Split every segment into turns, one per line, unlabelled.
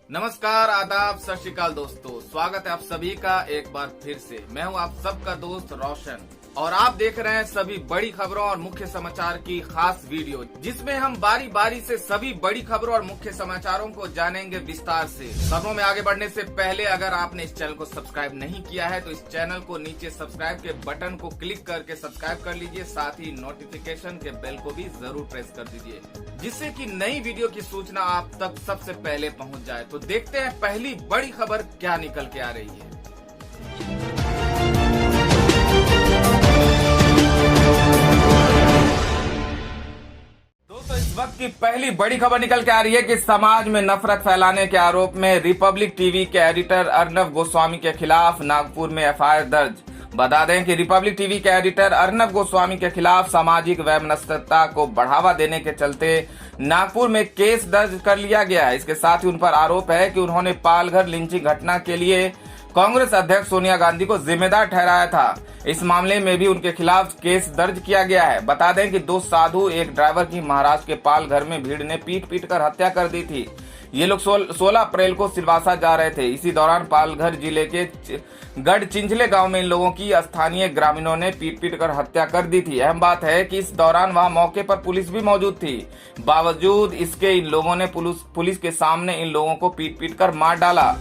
नमस्कार, आदाब, सत श्री अकाल दोस्तों। स्वागत है आप सभी का एक बार फिर से। मैं हूं आप सबका दोस्त रोशन और आप देख रहे हैं सभी बड़ी खबरों और मुख्य समाचार की खास वीडियो, जिसमें हम बारी बारी से सभी बड़ी खबरों और मुख्य समाचारों को जानेंगे विस्तार से। खबरों में आगे बढ़ने से पहले अगर आपने इस चैनल को सब्सक्राइब नहीं किया है तो इस चैनल को नीचे सब्सक्राइब के बटन को क्लिक करके सब्सक्राइब कर लीजिए। साथ ही नोटिफिकेशन के बेल को भी जरूर प्रेस कर दीजिए, जिससे कि नई वीडियो की सूचना आप तक सबसे पहले पहुंच जाए। तो देखते हैं पहली बड़ी खबर क्या निकल के आ रही है। दोस्तों, इस वक्त की पहली बड़ी खबर निकल के आ रही है कि समाज में नफरत फैलाने के आरोप में रिपब्लिक टीवी के एडिटर अर्नब गोस्वामी के खिलाफ नागपुर में एफआईआर दर्ज। बता दें कि रिपब्लिक टीवी के एडिटर अर्नब गोस्वामी के खिलाफ सामाजिक वैमनस्यता को बढ़ावा देने के चलते नागपुर में केस दर्ज कर लिया गया है। इसके साथ ही उन पर आरोप है कि उन्होंने पालघर लिंचिंग घटना के लिए कांग्रेस अध्यक्ष सोनिया गांधी को जिम्मेदार ठहराया था। इस मामले में भी उनके खिलाफ केस दर्ज किया गया है। बता दें कि दो साधु एक ड्राइवर की महाराष्ट्र के पालघर में भीड़ ने पीट कर हत्या कर दी थी। ये लोग 16 अप्रैल को सिलवासा जा रहे थे। इसी दौरान पालघर जिले के गढ़चिंचले गांव में इन लोगों की स्थानीय ग्रामीणों ने पीट कर हत्या कर दी थी। अहम बात है कि इस दौरान वहां मौके पर पुलिस भी मौजूद थी। बावजूद इसके इन लोगों ने पुलिस के सामने इन लोगों को पीट कर मार डाला।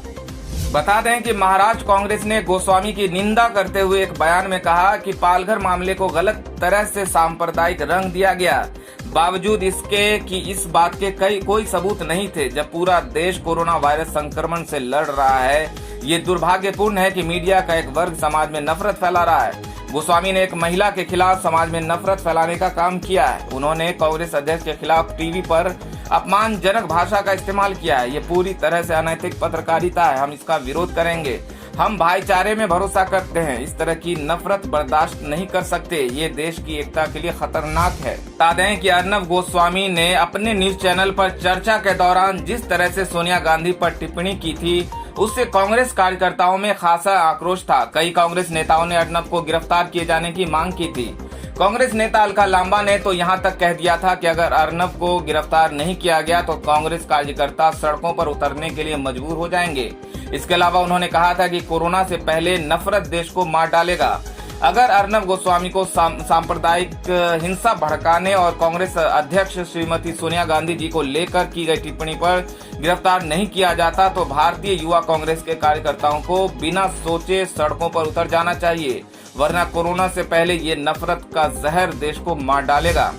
बता दें कि महाराष्ट्र कांग्रेस ने गोस्वामी की निंदा करते हुए एक बयान में कहा कि पालघर मामले को गलत तरह से सांप्रदायिक रंग दिया गया। बावजूद इसके कि इस बात के कोई सबूत नहीं थे, जब पूरा देश कोरोना वायरस संक्रमण से लड़ रहा है। ये दुर्भाग्यपूर्ण है कि मीडिया का एक वर्ग समाज में नफरत फैला रहा है। गोस्वामी ने एक महिला के खिलाफ समाज में नफरत फैलाने का काम किया है। उन्होंने कांग्रेस अध्यक्ष के खिलाफ टीवी पर अपमानजनक भाषा का इस्तेमाल किया है। ये पूरी तरह से अनैतिक पत्रकारिता है। हम इसका विरोध करेंगे। हम भाईचारे में भरोसा करते हैं। इस तरह की नफरत बर्दाश्त नहीं कर सकते। ये देश की एकता के लिए खतरनाक है। बता दें कि अर्नब गोस्वामी ने अपने न्यूज चैनल पर चर्चा के दौरान जिस तरह से सोनिया गांधी पर टिप्पणी की थी, उससे कांग्रेस कार्यकर्ताओं में खासा आक्रोश था। कई कांग्रेस नेताओं ने अर्नब को गिरफ्तार किए जाने की मांग की थी। कांग्रेस नेता अलका लांबा ने तो यहां तक कह दिया था कि अगर अर्नब को गिरफ्तार नहीं किया गया तो कांग्रेस कार्यकर्ता सड़कों पर उतरने के लिए मजबूर हो जाएंगे। इसके अलावा उन्होंने कहा था कि कोरोना से पहले नफरत देश को मार डालेगा। अगर अर्नब गोस्वामी को सांप्रदायिक हिंसा भड़काने और कांग्रेस अध्यक्ष श्रीमती सोनिया गांधी जी को लेकर की गई टिप्पणी पर गिरफ्तार नहीं किया जाता तो भारतीय युवा कांग्रेस के कार्यकर्ताओं को बिना सोचे सड़कों पर उतर जाना चाहिए, वरना कोरोना से पहले ये नफरत का जहर देश को मार डालेगा।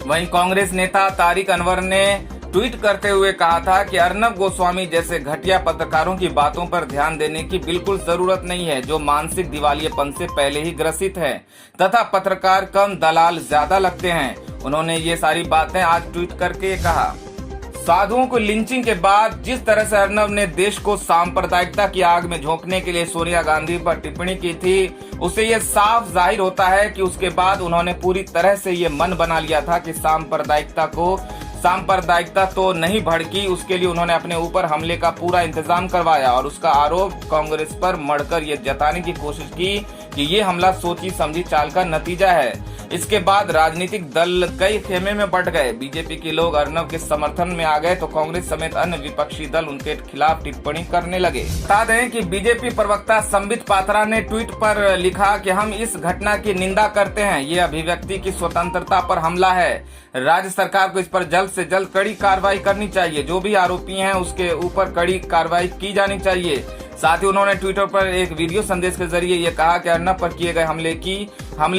वहीं कांग्रेस नेता तारिक अनवर ने ट्वीट करते हुए कहा था कि अर्नब गोस्वामी जैसे घटिया पत्रकारों की बातों पर ध्यान देने की बिल्कुल जरूरत नहीं है, जो मानसिक दिवालियेपन से पहले ही ग्रसित हैं तथा पत्रकार कम दलाल ज्यादा लगते हैं। उन्होंने ये सारी बातें आज ट्वीट करके कहा। साधुओं को लिंचिंग के बाद जिस तरह से अर्नब ने देश को सांप्रदायिकता की आग में झोंकने के लिए सोनिया गांधी पर टिप्पणी की थी, उससे ये साफ जाहिर होता है कि उसके बाद उन्होंने पूरी तरह से ये मन बना लिया था कि सांप्रदायिकता तो नहीं भड़की। उसके लिए उन्होंने अपने ऊपर हमले का पूरा इंतजाम करवाया और उसका आरोप कांग्रेस पर मढ़कर ये जताने की कोशिश की कि ये हमला सोची समझी चाल का नतीजा है। इसके बाद राजनीतिक दल कई खेमे में बंट गए। बीजेपी के लोग अर्नब के समर्थन में आ गए तो कांग्रेस समेत अन्य विपक्षी दल उनके खिलाफ टिप्पणी करने लगे। बता दें कि बीजेपी प्रवक्ता संबित पात्रा ने ट्वीट पर लिखा कि हम इस घटना की निंदा करते हैं। ये अभिव्यक्ति की स्वतंत्रता पर हमला है। राज्य सरकार को इस पर जल्द से जल्द कड़ी कार्रवाई करनी चाहिए। जो भी आरोपी हैं उसके ऊपर कड़ी कार्रवाई की जानी चाहिए। साथ ही उन्होंने ट्विटर पर एक वीडियो संदेश के जरिए ये कहा कि अर्नब पर किए गए हमले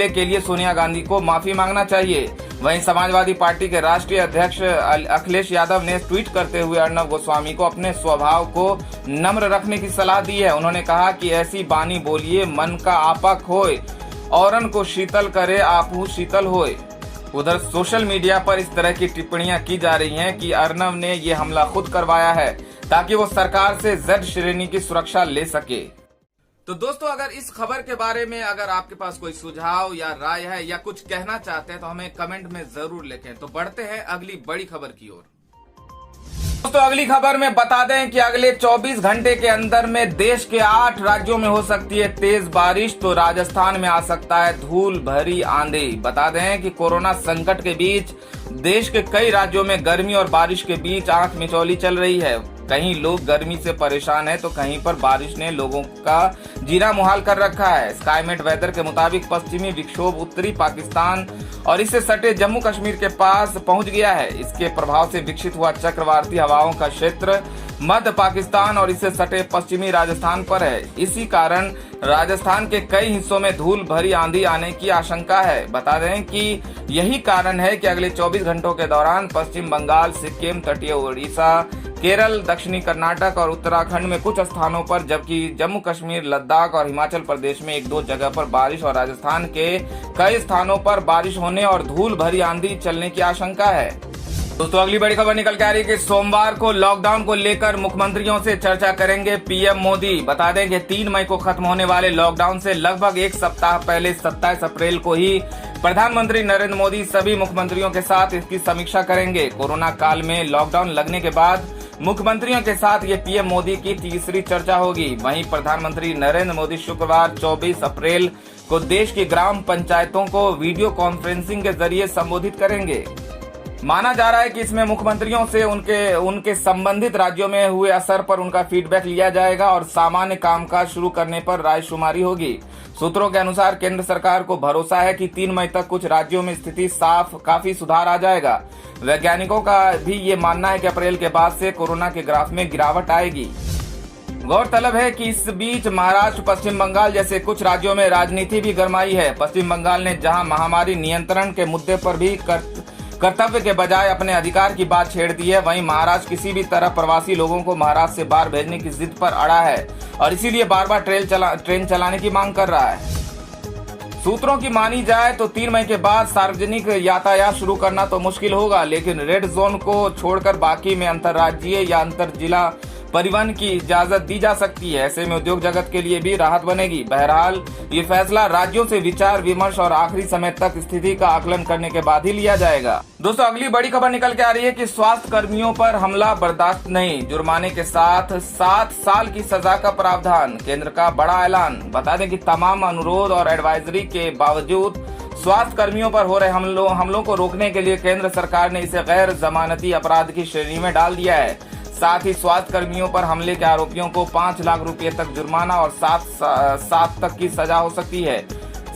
के लिए सोनिया गांधी को माफी मांगना चाहिए। वहीं समाजवादी पार्टी के राष्ट्रीय अध्यक्ष अखिलेश यादव ने ट्वीट करते हुए अर्नब गोस्वामी को अपने स्वभाव को नम्र रखने की सलाह दी है। उन्होंने कहा कि ऐसी बानी बोलिए मन का आपक होए, औरन को शीतल करे आपहु शीतल होए। उधर सोशल मीडिया पर इस तरह की टिप्पणियां की जा रही हैं कि अर्नब ने ये हमला खुद करवाया है ताकि वो सरकार से Z श्रेणी की सुरक्षा ले सके। तो दोस्तों, अगर इस खबर के बारे में अगर आपके पास कोई सुझाव या राय है या कुछ कहना चाहते हैं तो हमें कमेंट में जरूर लिखें। तो बढ़ते हैं अगली बड़ी खबर की ओर। दोस्तों, अगली खबर में बता दें कि अगले 24 घंटे के अंदर में देश के 8 राज्यों में हो सकती है तेज बारिश, तो राजस्थान में आ सकता है धूल भरी आंधी। बता दें कि कोरोना संकट के बीच देश के कई राज्यों में गर्मी और बारिश के बीच आंख मिचौली चल रही है। कहीं लोग गर्मी से परेशान हैं तो कहीं पर बारिश ने लोगों का जीना मुहाल कर रखा है। स्काईमेट वेदर के मुताबिक पश्चिमी विक्षोभ उत्तरी पाकिस्तान और इससे सटे जम्मू कश्मीर के पास पहुंच गया है। इसके प्रभाव से विकसित हुआ चक्रवाती हवाओं का क्षेत्र मध्य पाकिस्तान और इससे सटे पश्चिमी राजस्थान पर है। इसी कारण राजस्थान के कई हिस्सों में धूल भरी आंधी आने की आशंका है। बता दें कि यही कारण है कि अगले 24 घंटों के दौरान पश्चिम बंगाल, सिक्किम, तटीय उड़ीसा, केरल, दक्षिणी कर्नाटक और उत्तराखंड में कुछ स्थानों पर, जबकि जम्मू कश्मीर, लद्दाख और हिमाचल प्रदेश में 1-2 जगह पर बारिश और राजस्थान के कई स्थानों पर बारिश होने और धूल भरी आंधी चलने की आशंका है। दोस्तों, अगली बड़ी खबर निकल के आ रही है कि सोमवार को लॉकडाउन को लेकर मुख्यमंत्रियों से चर्चा करेंगे पीएम मोदी। बता दें कि 3 मई को खत्म होने वाले लॉकडाउन से लगभग एक सप्ताह पहले 27 अप्रैल को ही प्रधानमंत्री नरेंद्र मोदी सभी मुख्यमंत्रियों के साथ इसकी समीक्षा करेंगे। कोरोना काल में लॉकडाउन लगने के बाद मुख्यमंत्रियों के साथ ये पीएम मोदी की तीसरी चर्चा होगी। वहीं प्रधानमंत्री नरेंद्र मोदी शुक्रवार 24 अप्रैल को देश की ग्राम पंचायतों को वीडियो कॉन्फ्रेंसिंग के जरिए संबोधित करेंगे। माना जा रहा है कि इसमें मुख्यमंत्रियों से उनके संबंधित राज्यों में हुए असर पर उनका फीडबैक लिया जाएगा और सामान्य कामकाज शुरू करने पर रायशुमारी होगी। सूत्रों के अनुसार केंद्र सरकार को भरोसा है कि 3 मई तक कुछ राज्यों में स्थिति काफी सुधार आ जाएगा। वैज्ञानिकों का भी ये मानना है कि अप्रैल के बाद से कोरोना के ग्राफ में गिरावट आएगी। गौरतलब है कि इस बीच महाराष्ट्र, पश्चिम बंगाल जैसे कुछ राज्यों में राजनीति भी गरमाई है। पश्चिम बंगाल ने जहां महामारी नियंत्रण के मुद्दे पर भी कर्तव्य के बजाय अपने अधिकार की बात छेड़ दी है, वहीं महाराष्ट्र किसी भी तरह प्रवासी लोगों को महाराष्ट्र से बाहर भेजने की जिद पर अड़ा है और इसीलिए बार बार ट्रेन चलाने की मांग कर रहा है। सूत्रों की मानी जाए तो 3 मई के बाद सार्वजनिक यातायात शुरू करना तो मुश्किल होगा, लेकिन रेड जोन को छोड़कर बाकी में अंतर्राज्यीय या अंतर जिला परिवहन की इजाजत दी जा सकती है। ऐसे में उद्योग जगत के लिए भी राहत बनेगी। बहरहाल ये फैसला राज्यों से विचार विमर्श और आखिरी समय तक स्थिति का आकलन करने के बाद ही लिया जाएगा। दोस्तों, अगली बड़ी खबर निकल के आ रही है कि स्वास्थ्य कर्मियों पर हमला बर्दाश्त नहीं, जुर्माने के साथ 7 साल की सजा का प्रावधान, केंद्र का बड़ा ऐलान। बता दें कि तमाम अनुरोध और एडवाइजरी के बावजूद स्वास्थ्य कर्मियों पर हो रहे हमलों को रोकने के लिए केंद्र सरकार ने इसे गैर जमानती अपराध की श्रेणी में डाल दिया है। साथ ही स्वास्थ्य कर्मियों पर हमले के आरोपियों को 5 लाख रुपए तक जुर्माना और 7 साल तक की सजा हो सकती है।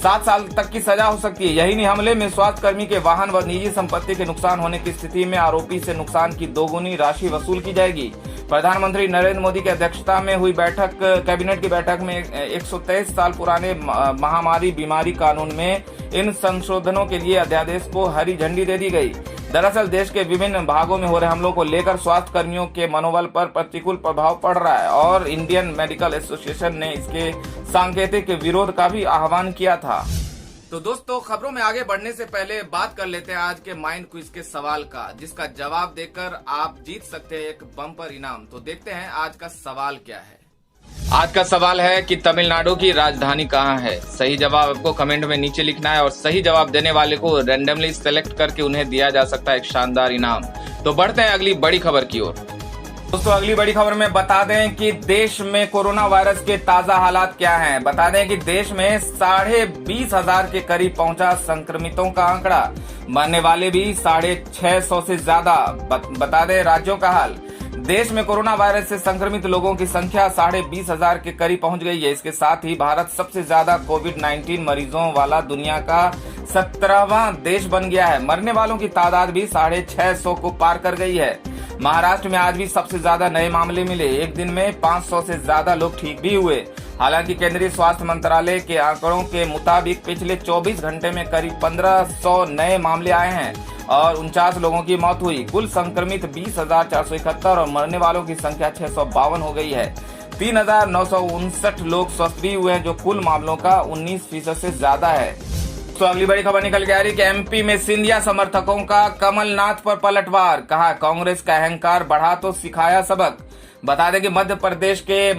7 साल तक की सजा हो सकती है। यही नहीं, हमले में स्वास्थ्य कर्मी के वाहन व निजी संपत्ति के नुकसान होने की स्थिति में आरोपी से नुकसान की 2 गुनी राशि वसूल की जाएगी। प्रधानमंत्री नरेंद्र मोदी की अध्यक्षता में हुई कैबिनेट की बैठक में 123 साल पुराने महामारी बीमारी कानून में इन संशोधनों के लिए अध्यादेश को हरी झंडी दे दी गई। दरअसल देश के विभिन्न भागों में हो रहे हमलों को लेकर स्वास्थ्य कर्मियों के मनोबल पर प्रतिकूल प्रभाव पड़ रहा है और इंडियन मेडिकल एसोसिएशन ने इसके सांकेतिक विरोध का भी आह्वान किया था। तो दोस्तों, खबरों में आगे बढ़ने से पहले बात कर लेते हैं आज के माइंड क्विज के सवाल का, जिसका जवाब देकर आप जीत सकते हैं एक बम्पर इनाम। तो देखते हैं आज का सवाल क्या है। आज का सवाल है कि तमिलनाडु की राजधानी कहाँ है। सही जवाब आपको कमेंट में नीचे लिखना है और सही जवाब देने वाले को रैंडमली सेलेक्ट करके उन्हें दिया जा सकता है एक शानदार इनाम। तो बढ़ते हैं अगली बड़ी खबर की ओर। दोस्तों, अगली बड़ी खबर में बता दें कि देश में कोरोना वायरस के ताजा हालात क्या हैं। बता दें कि देश में 20,500 के करीब पहुंचा संक्रमितों का आंकड़ा, मरने वाले भी 650 से ज्यादा। बता दें राज्यों का हाल। देश में कोरोना वायरस से संक्रमित लोगों की संख्या 20,500 के करीब पहुंच गई है। इसके साथ ही भारत सबसे ज्यादा कोविड-19 मरीजों वाला दुनिया का 17वां देश बन गया है। मरने वालों की तादाद भी 650 को पार कर गई है। महाराष्ट्र में आज भी सबसे ज्यादा नए मामले मिले। एक दिन में 500 से ज्यादा लोग ठीक भी हुए। हालांकि केंद्रीय स्वास्थ्य मंत्रालय के आंकड़ों के मुताबिक पिछले 24 घंटे में करीब 1500 नए मामले आए हैं और 49 लोगों की मौत हुई। कुल संक्रमित 20,471 और मरने वालों की संख्या 652 हो गई है। 3,959 लोग स्वस्थ भी हुए हैं, जो कुल मामलों का 19% से ज्यादा है। तो अगली बड़ी खबर निकल के आ रही है कि एमपी में सिंधिया समर्थकों का कमलनाथ पर पलटवार। कहा, कांग्रेस का अहंकार बढ़ा तो सिखाया सबक। बता दें कि मध्य प्रदेश के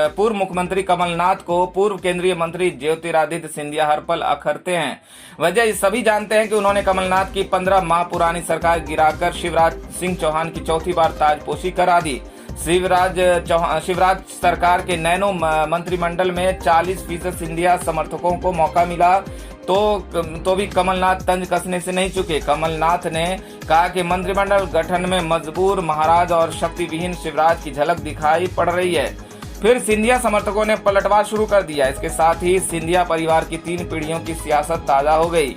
पूर्व मुख्यमंत्री कमलनाथ को पूर्व केंद्रीय मंत्री ज्योतिरादित्य सिंधिया हर पल अखरते हैं। वजह सभी जानते हैं कि उन्होंने कमलनाथ की 15 माह पुरानी सरकार गिराकर शिवराज सिंह चौहान की चौथी बार ताजपोशी करा दी। शिवराज सरकार के नैनो मंत्रिमंडल में 40% सिंधिया समर्थकों को मौका मिला। तो भी कमलनाथ तंज कसने से नहीं चुके। कमलनाथ ने कहा कि मंत्रिमंडल गठन में मजबूर महाराज और शक्ति विहीन शिवराज की झलक दिखाई पड़ रही है। फिर सिंधिया समर्थकों ने पलटवार शुरू कर दिया। इसके साथ ही सिंधिया परिवार की 3 पीढ़ियों की सियासत ताजा हो गई।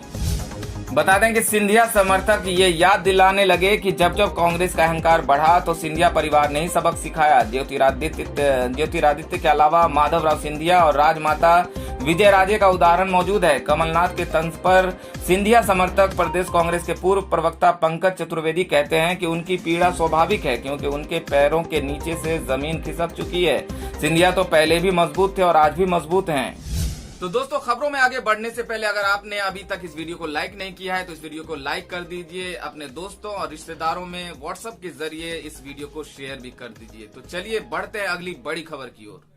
बता दें कि सिंधिया समर्थक ये याद दिलाने लगे कि जब जब कांग्रेस का अहंकार बढ़ा तो सिंधिया परिवार ने ही सबक सिखाया। ज्योतिरादित्य के अलावा माधवराव सिंधिया और राजमाता विजयराजे का उदाहरण मौजूद है। कमलनाथ के तंज पर सिंधिया समर्थक प्रदेश कांग्रेस के पूर्व प्रवक्ता पंकज चतुर्वेदी कहते हैं कि उनकी पीड़ा स्वाभाविक है, क्योंकि उनके पैरों के नीचे से जमीन खिसक चुकी है। सिंधिया तो पहले भी मजबूत थे और आज भी मजबूत हैं। तो दोस्तों, खबरों में आगे बढ़ने से पहले अगर आपने अभी तक इस वीडियो को लाइक नहीं किया है तो इस वीडियो को लाइक कर दीजिए। अपने दोस्तों और रिश्तेदारों में व्हाट्सएप के जरिए इस वीडियो को शेयर भी कर दीजिए। तो चलिए बढ़ते हैं अगली बड़ी खबर की ओर।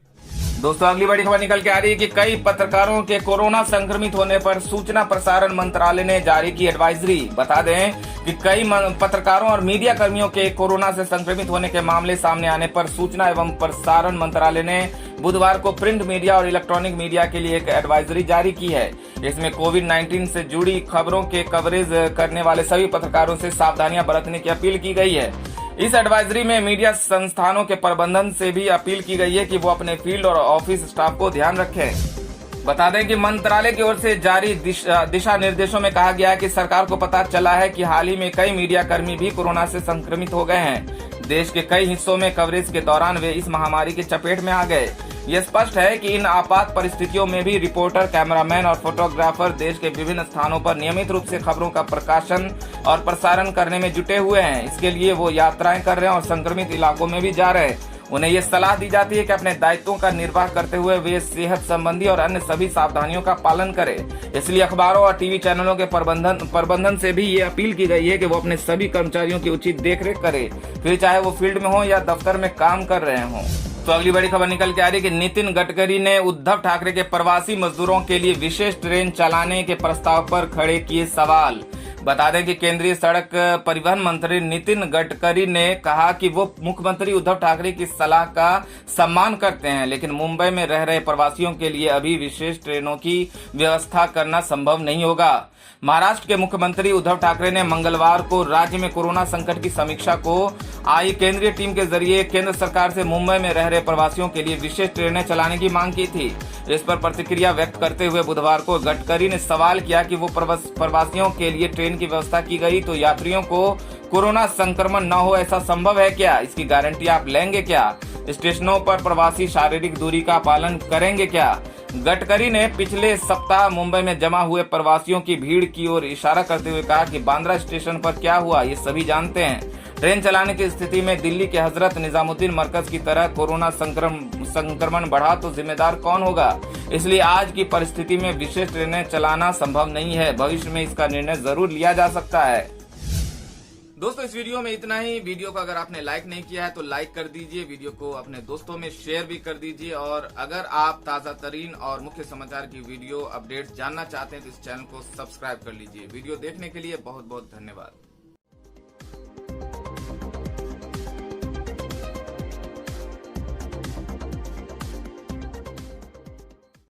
दोस्तों, अगली बड़ी खबर निकल के आ रही है कि कई पत्रकारों के कोरोना संक्रमित होने पर सूचना प्रसारण मंत्रालय ने जारी की एडवाइजरी। बता दें कि कई पत्रकारों और मीडिया कर्मियों के कोरोना से संक्रमित होने के मामले सामने आने पर सूचना एवं प्रसारण मंत्रालय ने बुधवार को प्रिंट मीडिया और इलेक्ट्रॉनिक मीडिया के लिए एक एडवाइजरी जारी की है। इसमें कोविड-19 से जुड़ी खबरों के कवरेज करने वाले सभी पत्रकारों से सावधानियां बरतने की अपील की गई है। इस एडवाइजरी में मीडिया संस्थानों के प्रबंधन से भी अपील की गई है कि वो अपने फील्ड और ऑफिस स्टाफ को ध्यान रखें। बता दें कि मंत्रालय की ओर से जारी दिशा निर्देशों में कहा गया है कि सरकार को पता चला है कि हाल ही में कई मीडिया कर्मी भी कोरोना से संक्रमित हो गए हैं। देश के कई हिस्सों में कवरेज के दौरान वे इस महामारी की चपेट में आ गए। यह स्पष्ट है कि इन आपात परिस्थितियों में भी रिपोर्टर, कैमरामैन और फोटोग्राफर देश के विभिन्न स्थानों पर नियमित रूप से खबरों का प्रकाशन और प्रसारण करने में जुटे हुए हैं। इसके लिए वो यात्राएं कर रहे हैं और संक्रमित इलाकों में भी जा रहे हैं। उन्हें ये सलाह दी जाती है कि अपने दायित्वों का निर्वाह करते हुए वे सेहत संबंधी और अन्य सभी सावधानियों का पालन करें। इसलिए अखबारों और टीवी चैनलों के प्रबंधन से भी ये अपील की गई है कि वो अपने सभी कर्मचारियों की उचित देखरेख करें, फिर चाहे वो फील्ड में हो या दफ्तर में काम कर रहे हों। तो अगली बड़ी खबर निकल के आ रही है कि नितिन गडकरी ने उद्धव ठाकरे के प्रवासी मजदूरों के लिए विशेष ट्रेन चलाने के प्रस्ताव पर खड़े किए सवाल। बता दें कि केंद्रीय सड़क परिवहन मंत्री नितिन गडकरी ने कहा कि वो मुख्यमंत्री उद्धव ठाकरे की सलाह का सम्मान करते हैं, लेकिन मुंबई में रह रहे प्रवासियों के लिए अभी विशेष ट्रेनों की व्यवस्था करना संभव नहीं होगा। महाराष्ट्र के मुख्यमंत्री उद्धव ठाकरे ने मंगलवार को राज्य में कोरोना संकट की समीक्षा को आई केंद्रीय टीम के जरिए केंद्र सरकार से मुंबई में रह रहे प्रवासियों के लिए विशेष ट्रेनें चलाने की मांग की थी। इस पर प्रतिक्रिया व्यक्त करते हुए बुधवार को गडकरी ने सवाल किया कि वो प्रवासियों के लिए ट्रेन की व्यवस्था की गई तो यात्रियों को कोरोना संक्रमण न हो, ऐसा संभव है क्या? इसकी गारंटी आप लेंगे क्या? स्टेशनों पर प्रवासी शारीरिक दूरी का पालन करेंगे क्या? गडकरी ने पिछले सप्ताह मुंबई में जमा हुए प्रवासियों की भीड़ की ओर इशारा करते हुए कहा कि बांद्रा स्टेशन पर क्या हुआ ये सभी जानते हैं। ट्रेन चलाने की स्थिति में दिल्ली के हजरत निजामुद्दीन मरकज की तरह कोरोना संक्रमण बढ़ा तो जिम्मेदार कौन होगा? इसलिए आज की परिस्थिति में विशेष ट्रेनें चलाना संभव नहीं है। भविष्य में इसका निर्णय जरूर लिया जा सकता है। दोस्तों, इस वीडियो में इतना ही। वीडियो को अगर आपने लाइक नहीं किया है तो लाइक कर दीजिए, वीडियो को अपने दोस्तों में शेयर भी कर दीजिए, और अगर आप ताजा तरीन और मुख्य समाचार की वीडियो अपडेट जानना चाहते हैं तो इस चैनल को सब्सक्राइब कर लीजिए। वीडियो देखने के लिए बहुत बहुत धन्यवाद।